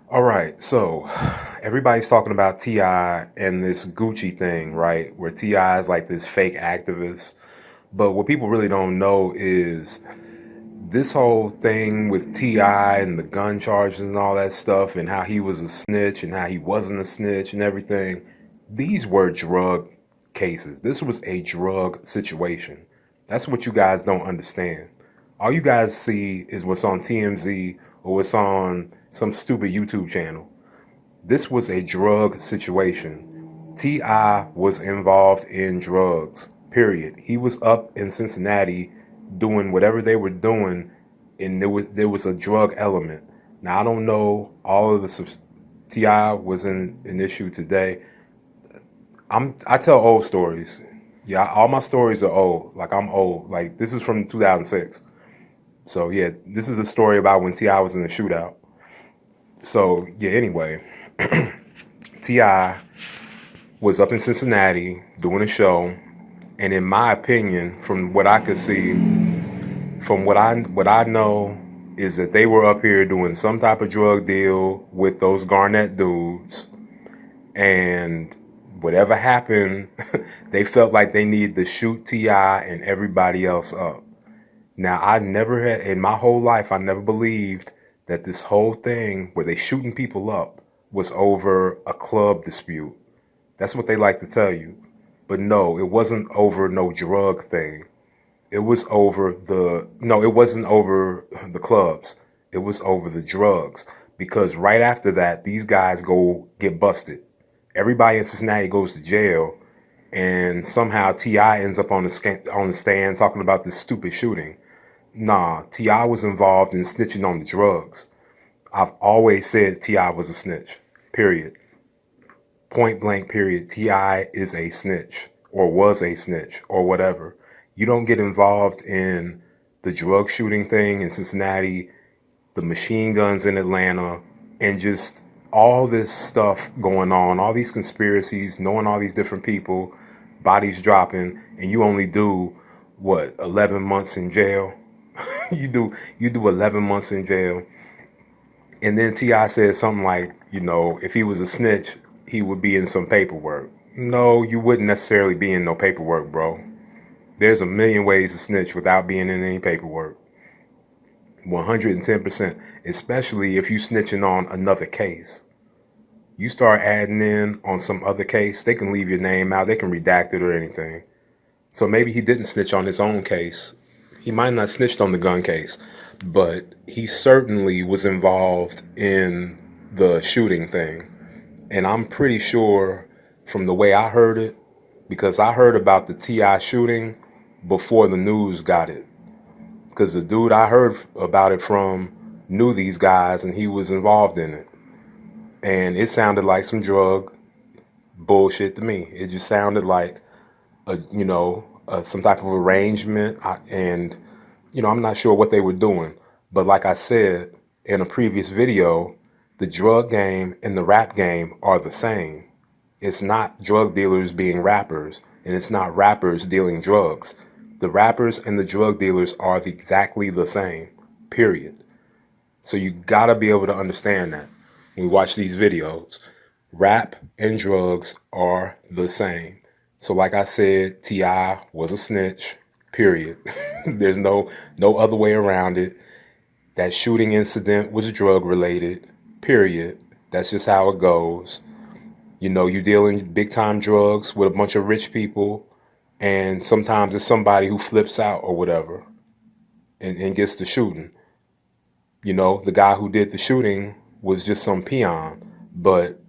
All right, so everybody's talking about T.I. and this Gucci thing, right? Where T.I. is like this fake activist. But what people really don't know is this whole thing with T.I. and the gun charges and all that stuff, and how he was a snitch and how he wasn't a snitch and everything. These were drug cases. This was a drug situation. That's what you guys don't understand. All you guys see is what's on TMZ or what's on some stupid YouTube channel. This was a drug situation. T.I. was involved in drugs, period. He was up in Cincinnati doing whatever they were doing, and there was a drug element. Now I don't know all of the T.I. was in an issue today. I tell old stories. Yeah, all my stories are old. Like I'm old. Like this is from 2006. So yeah, this is a story about when T.I. was in the shootout. So yeah, anyway, T.I. was up in Cincinnati doing a show, and in my opinion, from what I could see, from what I know, is that they were up here doing some type of drug deal with those Garnett dudes, and whatever happened, they felt like they needed to shoot T.I. and everybody else up. Now, I never had, in my whole life, I never believed that this whole thing where they shooting people up was over a club dispute. That's what they like to tell you. But no, it wasn't over no drug thing. It was over no, it wasn't over the clubs. It was over the drugs. Because right after that, these guys go get busted. Everybody in Cincinnati goes to jail, and somehow T.I. ends up on the stand talking about this stupid shooting. Nah, T.I. was involved in snitching on the drugs. I've always said T.I. was a snitch. Period. Point blank period. T.I. is a snitch or was a snitch or whatever. You don't get involved in the drug shooting thing in Cincinnati, the machine guns in Atlanta, and just all this stuff going on, all these conspiracies, knowing all these different people, bodies dropping, and you only do what, 11 months in jail? you do 11 months in jail. And then T.I. said something like, if he was a snitch, he would be in some paperwork. No, you wouldn't necessarily be in no paperwork, bro. There's a million ways to snitch without being in any paperwork. 110%, especially if you snitching on another case. You start adding in on some other case, they can leave your name out, they can redact it or anything. So maybe he didn't snitch on his own case. He might not snitched on the gun case, but he certainly was involved in the shooting thing. And I'm pretty sure from the way I heard it, because I heard about the T.I. shooting before the news got it. Because the dude I heard about it from knew these guys and he was involved in it. And it sounded like some drug bullshit to me. It just sounded like some type of arrangement. I'm not sure what they were doing. But like I said in a previous video, the drug game and the rap game are the same. It's not drug dealers being rappers, and it's not rappers dealing drugs. The rappers and the drug dealers are exactly the same, period. So you gotta be able to understand that when we watch these videos. Rap and drugs are the same. So like I said, T.I. was a snitch, period. There's no other way around it. That shooting incident was drug related, period. That's just how it goes. You deal in big time drugs with a bunch of rich people, and sometimes it's somebody who flips out or whatever and gets the shooting. The guy who did the shooting was just some peon. But,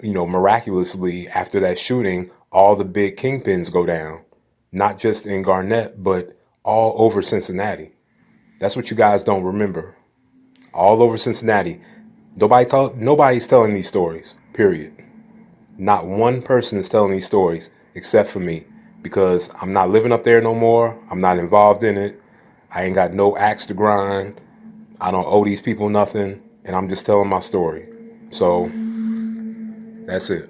miraculously, after that shooting, all the big kingpins go down. Not just in Garnett, but all over Cincinnati. That's what you guys don't remember. All over Cincinnati. Nobody's telling these stories, period. Not one person is telling these stories except for me, because I'm not living up there no more. I'm not involved in it. I ain't got no axe to grind. I don't owe these people nothing, and I'm just telling my story. So that's it.